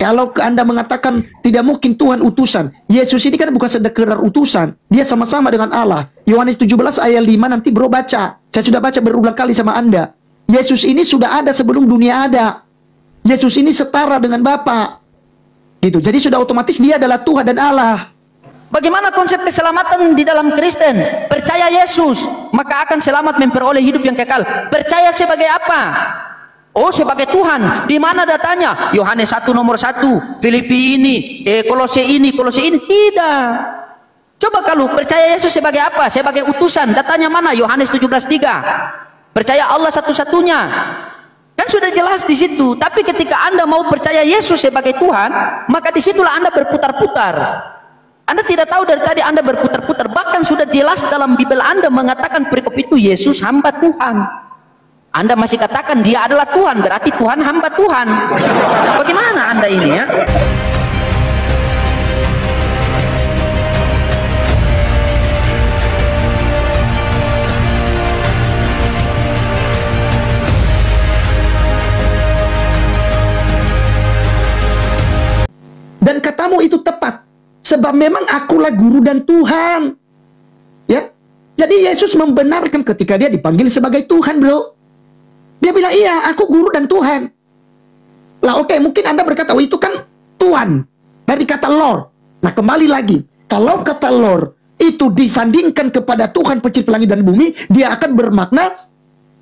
Kalau Anda mengatakan tidak mungkin Tuhan utusan, Yesus ini kan bukan sekedar utusan, dia sama-sama dengan Allah. Yohanes 17 ayat 5 nanti bro baca. Saya sudah baca berulang kali sama Anda. Yesus ini sudah ada sebelum dunia ada. Yesus ini setara dengan Bapa. Gitu. Jadi sudah otomatis dia adalah Tuhan dan Allah. Bagaimana konsep keselamatan di dalam Kristen? Percaya Yesus, maka akan selamat memperoleh hidup yang kekal. Percaya sebagai apa? Oh, sebagai Tuhan. Di mana datanya? Yohanes 1 nomor 1, Filipi ini, Kolose ini. Tidak. Coba kalau percaya Yesus sebagai apa? Sebagai utusan. Datanya mana? Yohanes 17:3. Percaya Allah satu-satunya. Kan sudah jelas di situ. Tapi ketika Anda mau percaya Yesus sebagai Tuhan, maka disitulah Anda berputar-putar. Anda tidak tahu dari tadi Anda berputar-putar. Bahkan sudah jelas dalam Bible Anda mengatakan perikop itu Yesus hamba Tuhan. Anda masih katakan dia adalah Tuhan, berarti Tuhan hamba Tuhan. Bagaimana Anda ini ya? Dan katamu itu tepat, sebab memang akulah guru dan Tuhan. Ya, jadi Yesus membenarkan ketika dia dipanggil sebagai Tuhan, bro. Dia bilang, iya, aku guru dan Tuhan. Lah oke, mungkin Anda berkata, oh itu kan Tuhan. Dari kata Lord. Nah kembali lagi. Kalau kata Lord itu disandingkan kepada Tuhan pencipta langit dan bumi, dia akan bermakna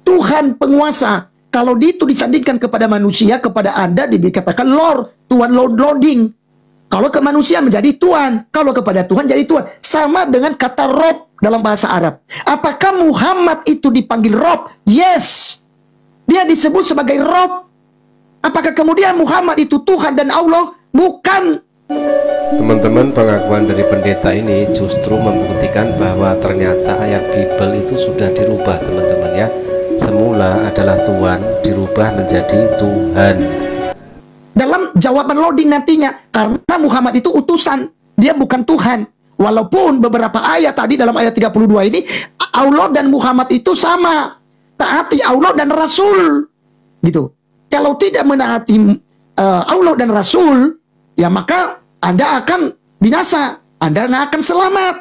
Tuhan penguasa. Kalau itu disandingkan kepada manusia, kepada Anda dikatakan Lord. Tuhan Lording. Kalau ke manusia menjadi Tuhan. Kalau kepada Tuhan jadi Tuhan. Sama dengan kata Rob dalam bahasa Arab. Apakah Muhammad itu dipanggil Rob? Yes. Dia disebut sebagai Rob. Apakah kemudian Muhammad itu Tuhan dan Allah? Bukan. Teman-teman, pengakuan dari pendeta ini justru membuktikan bahwa ternyata ayat Bible itu sudah dirubah, teman-teman ya. Semula adalah Tuhan, dirubah menjadi Tuhan. Dalam jawaban loading nantinya, karena Muhammad itu utusan, dia bukan Tuhan. Walaupun beberapa ayat tadi dalam ayat 32 ini, Allah dan Muhammad itu sama. Taati Allah dan Rasul, gitu. Kalau tidak menaati Allah dan Rasul, ya maka Anda akan binasa, Anda akan selamat.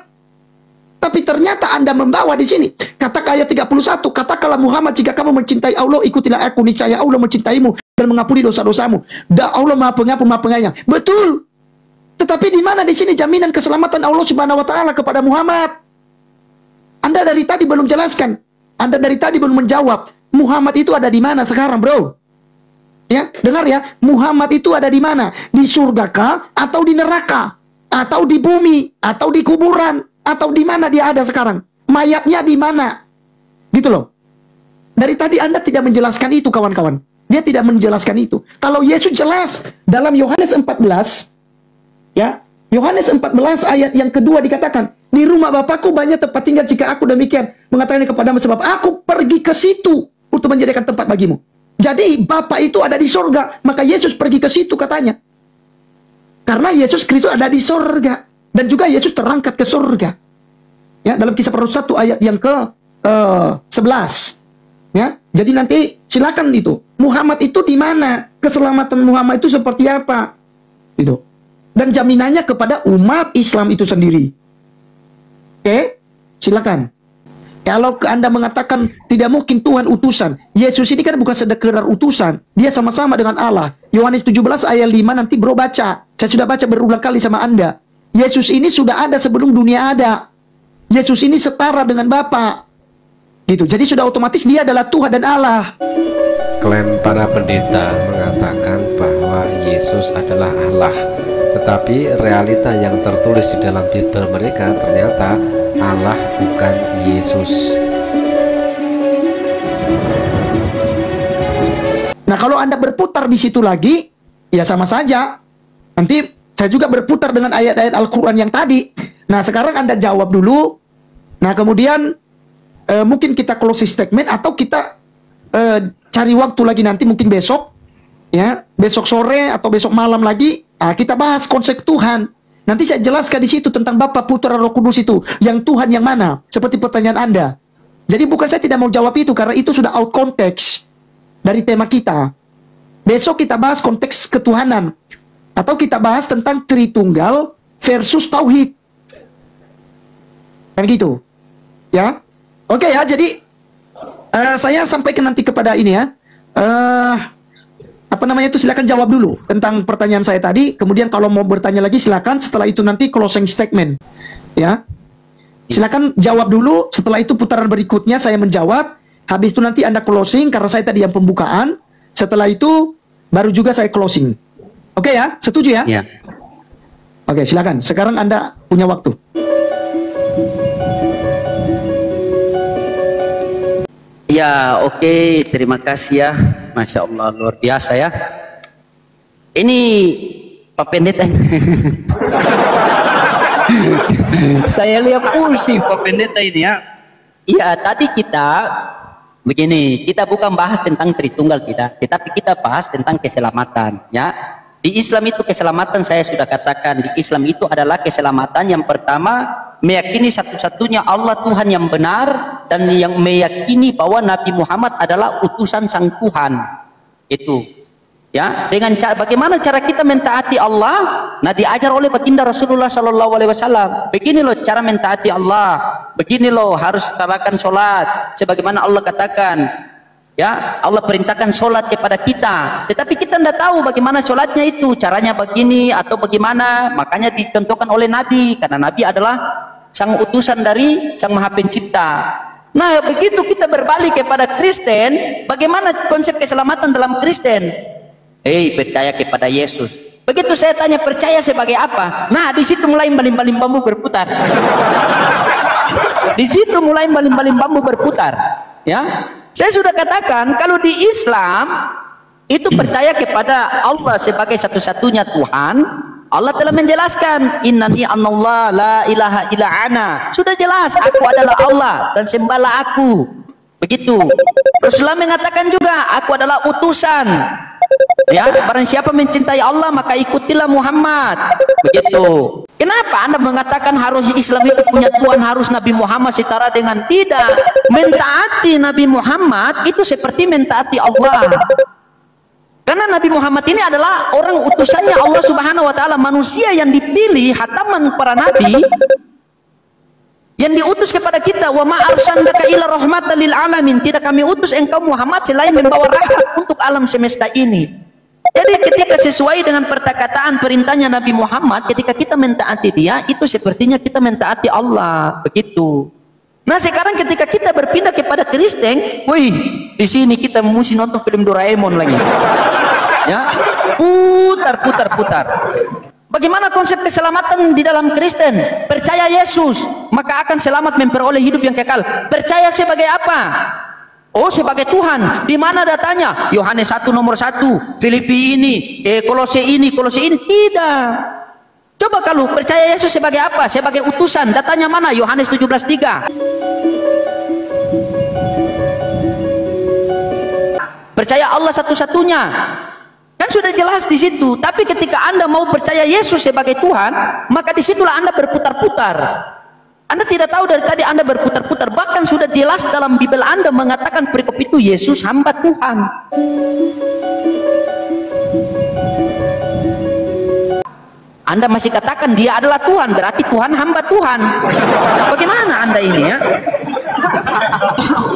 Tapi ternyata Anda membawa di sini, kata ayat 31, katakanlah Muhammad, jika kamu mencintai Allah, ikutilah aku, niscaya Allah mencintaimu dan mengampuni dosa-dosamu. Dan Allah Maha Pengampun, Maha Penyayang. Betul. Tetapi di mana di sini jaminan keselamatan Allah Subhanahu wa taala kepada Muhammad? Anda dari tadi belum jelaskan. Anda dari tadi belum menjawab, Muhammad itu ada di mana sekarang, bro? Ya, dengar ya, Muhammad itu ada di mana? Di surga kah? Atau di neraka? Atau di bumi? Atau di kuburan? Atau di mana dia ada sekarang? Mayatnya di mana? Gitu loh. Dari tadi Anda tidak menjelaskan itu, kawan-kawan. Dia tidak menjelaskan itu. Kalau Yesus jelas dalam Yohanes 14, ya, Yohanes 14 ayat yang kedua dikatakan, di rumah Bapakku banyak tempat tinggal, jika aku demikian mengatakan kepadamu, sebab aku pergi ke situ untuk menjadikan tempat bagimu. Jadi Bapa itu ada di surga, maka Yesus pergi ke situ katanya. Karena Yesus Kristus ada di surga, dan juga Yesus terangkat ke surga. Ya, dalam Kisah Para Rasul 1 ayat yang ke 11. Ya, jadi nanti silakan itu. Muhammad itu di mana? Keselamatan Muhammad itu seperti apa? Itu. Dan jaminannya kepada umat Islam itu sendiri. Oke, silakan. Kalau Anda mengatakan tidak mungkin Tuhan utusan, Yesus ini kan bukan sekedar utusan, dia sama-sama dengan Allah. Yohanes 17 ayat 5 nanti bro baca. Saya sudah baca berulang kali sama Anda. Yesus ini sudah ada sebelum dunia ada. Yesus ini setara dengan Bapa. Gitu. Jadi sudah otomatis dia adalah Tuhan dan Allah. Klaim para pendeta mengatakan bahwa Yesus adalah Allah. Tetapi realita yang tertulis di dalam Bible mereka ternyata Allah bukan Yesus. Nah, kalau Anda berputar di situ lagi, ya sama saja. Nanti saya juga berputar dengan ayat-ayat Al-Quran yang tadi. Nah, sekarang Anda jawab dulu. Nah, kemudian mungkin kita closing statement atau kita cari waktu lagi nanti, mungkin besok. Ya, besok sore atau besok malam lagi, kita bahas konsep Tuhan. Nanti saya jelaskan di situ tentang Bapa, Putra, Roh Kudus itu. Yang Tuhan yang mana? Seperti pertanyaan Anda. Jadi bukan saya tidak mau jawab itu, karena itu sudah out konteks dari tema kita. Besok kita bahas konteks ketuhanan. Atau kita bahas tentang Tritunggal versus Tauhid. Kan gitu. Ya. Oke ya, jadi saya sampaikan nanti kepada ini ya. Apa namanya itu, silakan jawab dulu tentang pertanyaan saya tadi. Kemudian kalau mau bertanya lagi silakan, setelah itu nanti closing statement. Ya. Silakan jawab dulu, setelah itu putaran berikutnya saya menjawab. Habis itu nanti Anda closing karena saya tadi yang pembukaan. Setelah itu baru juga saya closing. Oke ya, setuju ya? Ya. Oke, silakan. Sekarang Anda punya waktu. Ya, oke. Terima kasih ya. Masya Allah, luar biasa ya. Ini Pak Pendeta. Saya lihat pusing Pak Pendeta ini ya. Iya, tadi kita begini, kita bukan bahas tentang Tritunggal tidak, tetapi kita bahas tentang keselamatan ya. Di Islam itu keselamatan, saya sudah katakan, di Islam itu adalah keselamatan yang pertama meyakini satu-satunya Allah Tuhan yang benar, dan yang meyakini bahwa Nabi Muhammad adalah utusan sang Tuhan. Itu ya, dengan cara bagaimana cara kita mentaati Allah. Nah, diajar oleh baginda Rasulullah Sallallahu Alaihi Wasallam, begini loh cara mentaati Allah, begini loh harus tarakan sholat sebagaimana Allah katakan. Ya, Allah perintahkan sholat kepada kita, tetapi kita tidak tahu bagaimana sholatnya itu, caranya begini atau bagaimana. Makanya ditentukan oleh Nabi, karena Nabi adalah sang utusan dari Sang Maha Pencipta. Nah, begitu kita berbalik kepada Kristen, bagaimana konsep keselamatan dalam Kristen? Percaya kepada Yesus. Begitu saya tanya, percaya sebagai apa? Nah, di situ mulai baling-baling bambu berputar. Di situ mulai baling-baling bambu berputar. Ya, saya sudah katakan kalau di Islam itu percaya kepada Allah sebagai satu-satunya Tuhan. Allah telah menjelaskan, innani anallah la ilaha illa ana. Sudah jelas, aku adalah Allah dan sembahlah aku. Begitu. Rasulullah mengatakan juga, aku adalah utusan. Ya, barang siapa mencintai Allah maka ikutilah Muhammad. Begitu. Kenapa Anda mengatakan harus Islam itu punya Tuhan, harus Nabi Muhammad setara dengan? Tidak. Mentaati Nabi Muhammad itu seperti mentaati Allah. Karena Nabi Muhammad ini adalah orang utusannya Allah Subhanahu wa taala, manusia yang dipilih, hataman para nabi yang diutus kepada kita. Wa ma arsalnaka illa rahmatan lil alamin. Tidak kami utus engkau Muhammad selain membawa rahmat untuk alam semesta ini. Jadi ketika sesuai dengan perkataan perintahnya Nabi Muhammad, ketika kita mentaati dia, itu sepertinya kita mentaati Allah. Begitu. Nah, sekarang ketika kita berpindah kepada Kristen, wih, di sini kita mesti nonton film Doraemon lagi. Ya, putar. Bagaimana konsep keselamatan di dalam Kristen? Percaya Yesus, maka akan selamat memperoleh hidup yang kekal. Percaya sebagai apa? Oh, sebagai Tuhan. Di mana datanya? Yohanes 1 nomor 1, Filipi ini, Kolose ini. Tidak. Coba kalau percaya Yesus sebagai apa? Sebagai utusan. Datanya mana? Yohanes 17:3. Percaya Allah satu-satunya. Kan sudah jelas di situ. Tapi ketika Anda mau percaya Yesus sebagai Tuhan, maka disitulah Anda berputar-putar. Anda tidak tahu dari tadi Anda berputar-putar. Bahkan sudah jelas dalam Bible Anda mengatakan perikop itu Yesus hamba Tuhan. Anda masih katakan dia adalah Tuhan, berarti Tuhan hamba Tuhan. Bagaimana Anda ini ya?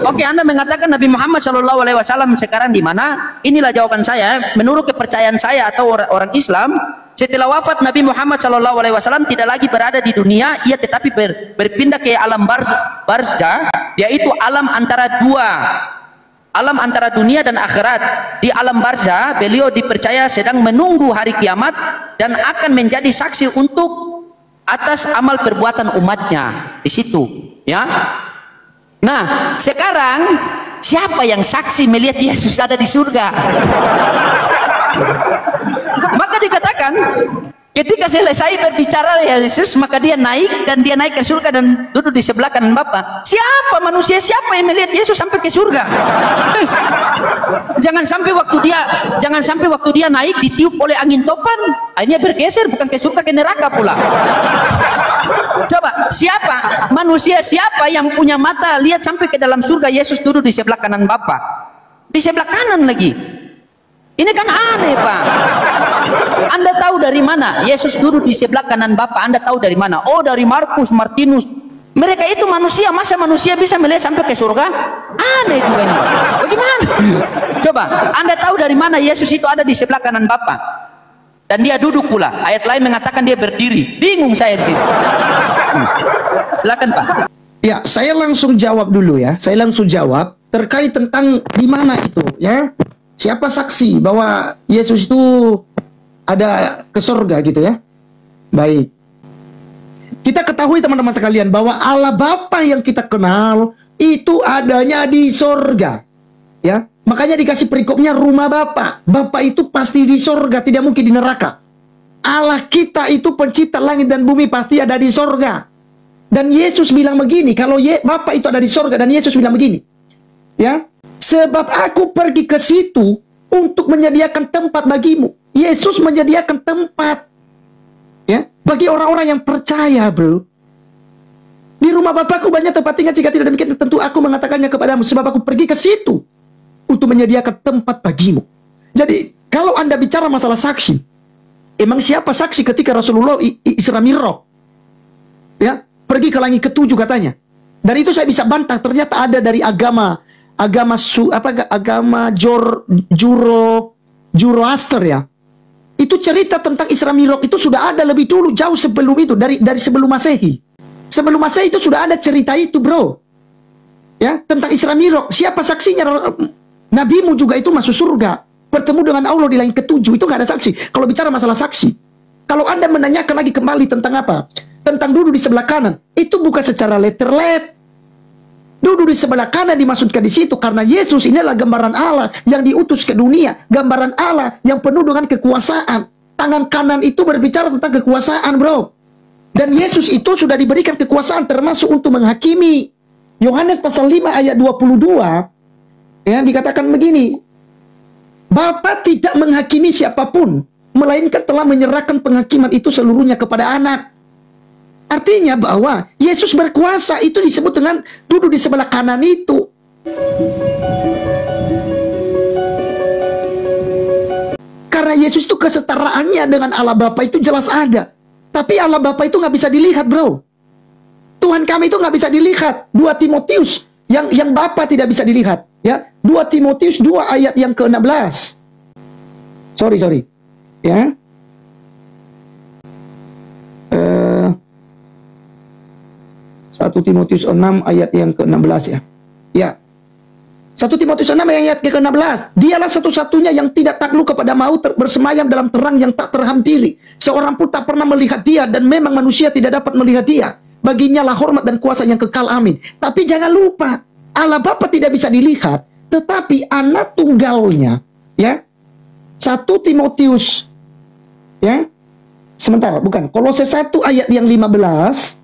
Oke, Anda mengatakan Nabi Muhammad SAW sekarang di mana? Inilah jawaban saya. Menurut kepercayaan saya atau orang Islam, setelah wafat Nabi Muhammad SAW tidak lagi berada di dunia, ia tetapi berpindah ke alam barzah, yaitu alam antara dua, alam antara dunia dan akhirat. Di alam barzah beliau dipercaya sedang menunggu hari kiamat dan akan menjadi saksi untuk atas amal perbuatan umatnya di situ. Ya. Nah, sekarang siapa yang saksi melihat Yesus ada di surga? Maka dikatakan ketika selesai berbicara Yesus, maka dia naik ke surga dan duduk di sebelah kanan Bapa. Siapa manusia, siapa yang melihat Yesus sampai ke surga? Jangan sampai waktu dia naik ditiup oleh angin topan, akhirnya bergeser bukan ke surga, ke neraka pula. Coba, siapa manusia, siapa yang punya mata lihat sampai ke dalam surga Yesus duduk di sebelah kanan Bapa? Di sebelah kanan lagi. Ini kan aneh, Pak. Anda tahu dari mana Yesus duduk di sebelah kanan Bapa? Anda tahu dari mana? Oh, dari Markus, Martinus. Mereka itu manusia, masa manusia bisa melihat sampai ke surga? Aneh juga ini. Bagaimana? Coba, Anda tahu dari mana Yesus itu ada di sebelah kanan Bapa? Dan dia duduk pula. Ayat lain mengatakan dia berdiri. Bingung saya di sini. Silakan Pak. Ya, saya langsung jawab dulu ya. Saya langsung jawab terkait tentang di mana itu ya. Siapa saksi bahwa Yesus itu ada ke surga gitu ya. Baik. Kita ketahui teman-teman sekalian bahwa Allah Bapa yang kita kenal itu adanya di surga. Ya. Makanya dikasih perikopnya rumah Bapa. Bapa itu pasti di surga, tidak mungkin di neraka. Allah kita itu pencipta langit dan bumi pasti ada di surga. Dan Yesus bilang begini, kalau Bapa itu ada di surga, dan Yesus bilang begini. Ya, sebab aku pergi ke situ untuk menyediakan tempat bagimu. Yesus menyediakan tempat. Ya, bagi orang-orang yang percaya, bro. Di rumah Bapakku banyak tempat tinggal, jika tidak demikian tentu aku mengatakannya kepadamu, sebab aku pergi ke situ untuk menyediakan tempat bagimu. Jadi, kalau Anda bicara masalah saksi, emang siapa saksi ketika Rasulullah Isra Mi'raj? Ya, pergi ke langit ketujuh katanya. Dan itu saya bisa bantah, ternyata ada dari agama Zoroaster ya. Itu cerita tentang Isra Mi'raj itu sudah ada lebih dulu, jauh sebelum itu, dari sebelum Masehi. Sebelum Masehi itu sudah ada cerita itu, bro. Ya, tentang Isra Mi'raj. Siapa saksinya? Nabimu juga itu masuk surga, bertemu dengan Allah di langit ketujuh. Itu nggak ada saksi. Kalau bicara masalah saksi, kalau Anda menanyakan lagi kembali tentang apa? Tentang duduk di sebelah kanan, itu bukan secara letter-let. Duduk di sebelah kanan dimaksudkan di situ karena Yesus ini adalah gambaran Allah yang diutus ke dunia, gambaran Allah yang penuh dengan kekuasaan. Tangan kanan itu berbicara tentang kekuasaan, bro. Dan Yesus itu sudah diberikan kekuasaan termasuk untuk menghakimi. Yohanes pasal 5 ayat 22 ya, dikatakan begini. Bapa tidak menghakimi siapapun, melainkan telah menyerahkan penghakiman itu seluruhnya kepada anak. Artinya bahwa Yesus berkuasa, itu disebut dengan duduk di sebelah kanan itu. Karena Yesus itu kesetaraannya dengan Allah Bapa itu jelas ada. Tapi Allah Bapa itu nggak bisa dilihat, bro. Tuhan kami itu nggak bisa dilihat. 2 Timotius yang Bapa tidak bisa dilihat. Ya, 2 Timotius 2 ayat yang ke-16. Sorry. Ya. 1 Timotius 6 ayat yang ke-16 ya. Ya. 1 Timotius 6 ayat yang ke-16. Dialah satu-satunya yang tidak takluk kepada maut, bersemayam dalam terang yang tak terhampiri. Seorang pun tak pernah melihat dia, dan memang manusia tidak dapat melihat dia. Baginya lah hormat dan kuasa yang kekal, amin. Tapi jangan lupa, Allah Bapa tidak bisa dilihat, tetapi anak tunggalnya, ya. 1 Timotius, ya. Sementara, bukan. Kolose 1 ayat yang 15.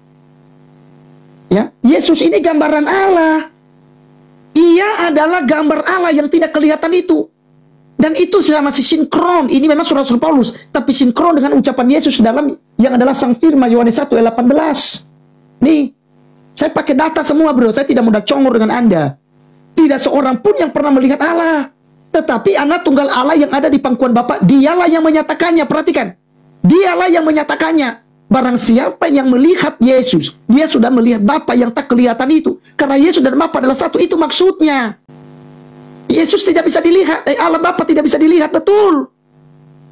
Ya, Yesus ini gambaran Allah. Ia adalah gambar Allah yang tidak kelihatan itu. Dan itu sudah masih sinkron. Ini memang surat Paulus, tapi sinkron dengan ucapan Yesus dalam yang adalah sang firman Yohanes 1 ayat 18. Nih, saya pakai data semua, bro. Saya tidak mudah congor dengan Anda. Tidak seorang pun yang pernah melihat Allah. Tetapi anak tunggal Allah yang ada di pangkuan Bapa, dialah yang menyatakannya. Perhatikan. Dialah yang menyatakannya. Barang siapa yang melihat Yesus, dia sudah melihat Bapa yang tak kelihatan itu. Karena Yesus dan Bapa adalah satu, itu maksudnya. Yesus tidak bisa dilihat, Allah Bapa tidak bisa dilihat, betul.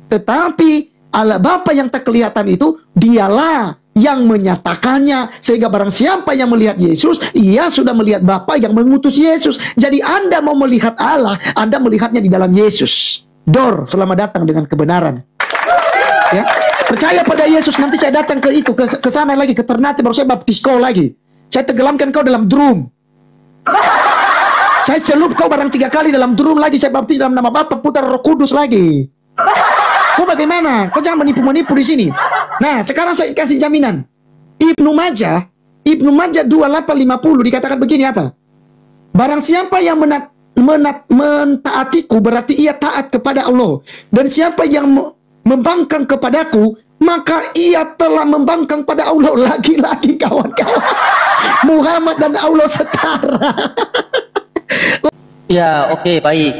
Tetapi Allah Bapa yang tak kelihatan itu, dialah yang menyatakannya. Sehingga barang siapa yang melihat Yesus, ia sudah melihat Bapa yang mengutus Yesus. Jadi Anda mau melihat Allah, Anda melihatnya di dalam Yesus. Dor, selamat datang dengan kebenaran. Ya. Percaya pada Yesus, nanti saya datang ke itu, ke sana lagi, ke Ternate, baru saya baptis kau lagi. Saya tenggelamkan kau dalam drum. Saya celup kau barang 3 kali dalam drum lagi, saya baptis dalam nama Bapa, Putra, Roh Kudus lagi. Kau bagaimana? Kau jangan menipu-menipu di sini. Nah, sekarang saya kasih jaminan. Ibnu Majah 2850 dikatakan begini apa? Barang siapa yang mentaatiku, berarti ia taat kepada Allah. Dan siapa yang membangkang kepadaku, maka ia telah membangkang pada Allah. Lagi-lagi kawan-kawan, Muhammad dan Allah setara. Ya, oke, baik.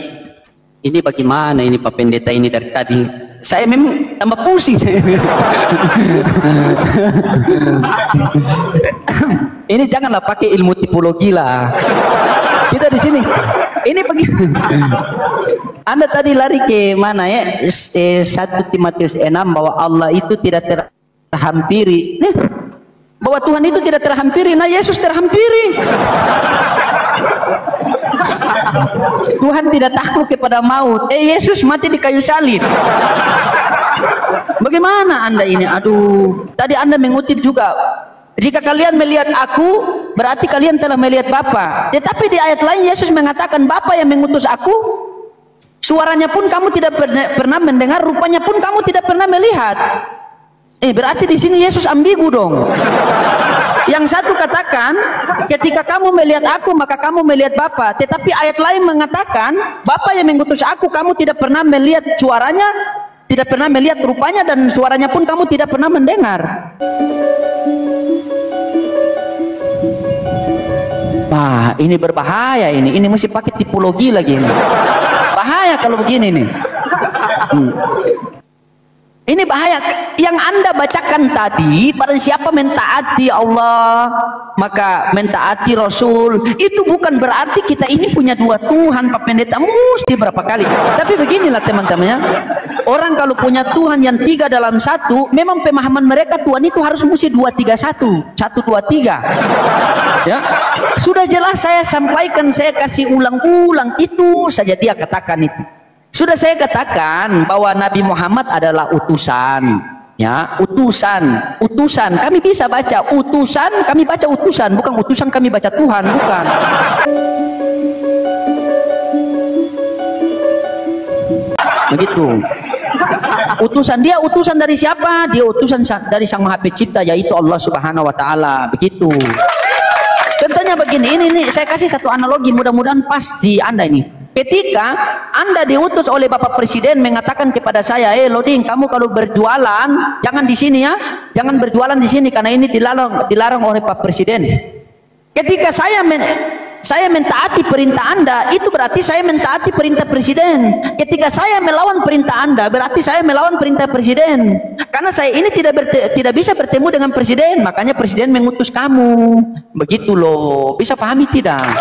Ini bagaimana ini Pak Pendeta ini dari tadi Saya memang tambah pusing. Ini janganlah pakai ilmu tipologi lah. Kita di sini. Ini begini. Anda tadi lari ke mana ya? 1 Timotius 6 bahwa Allah itu tidak terhampiri. Nih, bahwa Tuhan itu tidak terhampiri. Nah, Yesus terhampiri. Tuhan tidak takut kepada maut. Yesus mati di kayu salib. Bagaimana Anda ini? Aduh, tadi Anda mengutip juga. Jika kalian melihat aku, berarti kalian telah melihat Bapa. Tetapi di ayat lain Yesus mengatakan Bapa yang mengutus aku. Suaranya pun kamu tidak pernah mendengar, rupanya pun kamu tidak pernah melihat. Berarti di sini Yesus ambigu dong. Yang satu katakan, ketika kamu melihat aku, maka kamu melihat Bapa. Tetapi ayat lain mengatakan, Bapa yang mengutus aku, kamu tidak pernah melihat suaranya, tidak pernah melihat rupanya, dan suaranya pun kamu tidak pernah mendengar. Wah, ini berbahaya ini. Ini mesti pakai tipologi lagi ini. Bahaya kalau begini nih. Ini bahaya. Yang Anda bacakan tadi, barang siapa mentaati Allah, maka mentaati Rasul. Itu bukan berarti kita ini punya dua Tuhan, Pak Pendeta, mesti berapa kali. Tapi beginilah teman-temannya. Orang kalau punya Tuhan yang 3 dalam 1, memang pemahaman mereka Tuhan itu harus mesti 2, 3, 1. 1, 2, 3. Ya, sudah jelas saya sampaikan, saya kasih ulang-ulang, itu saja dia katakan itu. Sudah saya katakan bahwa Nabi Muhammad adalah utusan, ya, utusan. Kami bisa baca utusan, kami baca utusan, bukan utusan kami baca Tuhan, bukan. Begitu. Utusan dia, utusan dari siapa? Dia utusan dari Sang Maha Pencipta, yaitu Allah Subhanahu wa taala. Begitu. Contohnya begini, ini saya kasih satu analogi, mudah-mudahan pas di Anda ini. Ketika Anda diutus oleh Bapak Presiden mengatakan kepada saya, Loding, kamu kalau berjualan jangan di sini ya, jangan berjualan di sini karena ini dilarang oleh Pak Presiden. Ketika saya mentaati perintah Anda, itu berarti saya mentaati perintah Presiden. Ketika saya melawan perintah Anda, berarti saya melawan perintah Presiden. Karena saya ini tidak bisa bertemu dengan Presiden, makanya Presiden mengutus kamu. Begitu loh, bisa pahami tidak?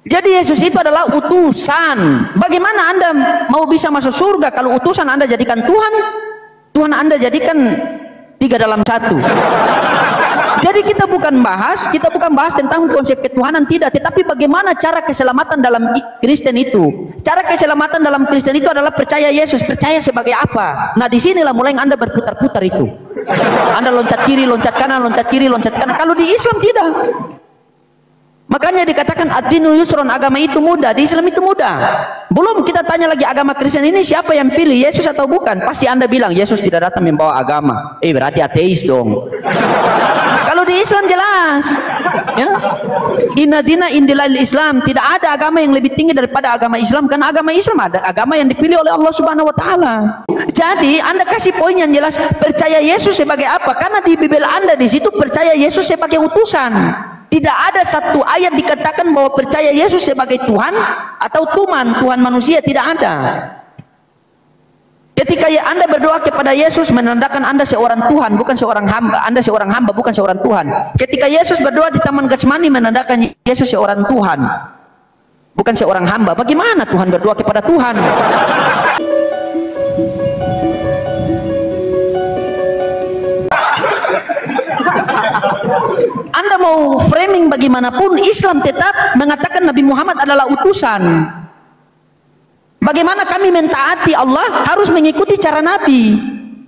Jadi Yesus itu adalah utusan. Bagaimana Anda mau bisa masuk surga kalau utusan Anda jadikan Tuhan? Tuhan Anda jadikan 3 dalam 1. Jadi kita bukan bahas tentang konsep ketuhanan, tidak, tetapi bagaimana cara keselamatan dalam Kristen itu. Cara keselamatan dalam Kristen itu adalah percaya Yesus. Percaya sebagai apa? Nah, disinilah mulai Anda berputar-putar itu. Anda loncat kiri, loncat kanan, loncat kiri, loncat kanan. Kalau di Islam tidak. Makanya dikatakan ad-dinu yusron, agama itu mudah, di Islam itu mudah. Belum kita tanya lagi agama Kristen ini siapa yang pilih, Yesus atau bukan? Pasti Anda bilang Yesus tidak datang membawa agama. Berarti ateis dong. Kalau di Islam jelas, ya. Inna dina indilal Islam, tidak ada agama yang lebih tinggi daripada agama Islam, karena agama Islam ada agama yang dipilih oleh Allah Subhanahu wa taala. Jadi Anda kasih poin yang jelas, percaya Yesus sebagai apa? Karena di Bible Anda di situ percaya Yesus sebagai utusan. Tidak ada satu ayat dikatakan bahwa percaya Yesus sebagai Tuhan atau Tuhan manusia, tidak ada. Ketika Anda berdoa kepada Yesus, menandakan Anda seorang Tuhan, bukan seorang hamba. Anda seorang hamba, bukan seorang Tuhan. Ketika Yesus berdoa di Taman Getsemani, menandakan Yesus seorang Tuhan, bukan seorang hamba. Bagaimana Tuhan berdoa kepada Tuhan? Anda mau framing bagaimanapun, Islam tetap mengatakan Nabi Muhammad adalah utusan. Bagaimana kami mentaati Allah harus mengikuti cara Nabi.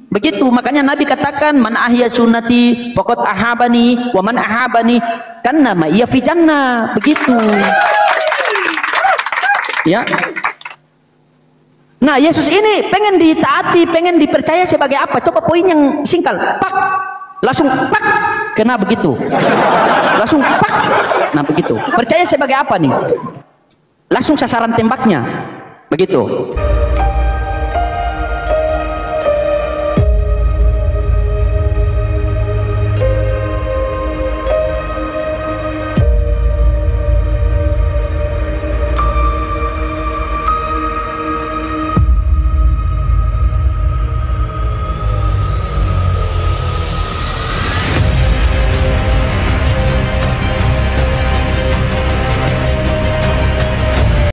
Begitu, makanya Nabi katakan man ahya sunnati faqad ahabani wa man ahabani kanna ma iya fi jannah. Begitu. Ya. Nah, Yesus ini pengen ditaati, pengen dipercaya sebagai apa? Coba poin yang singkat. Pak. Langsung pak, kena begitu. Langsung pak. Nah, begitu. Percaya sebagai apa nih? Langsung sasaran tembaknya. Begitu.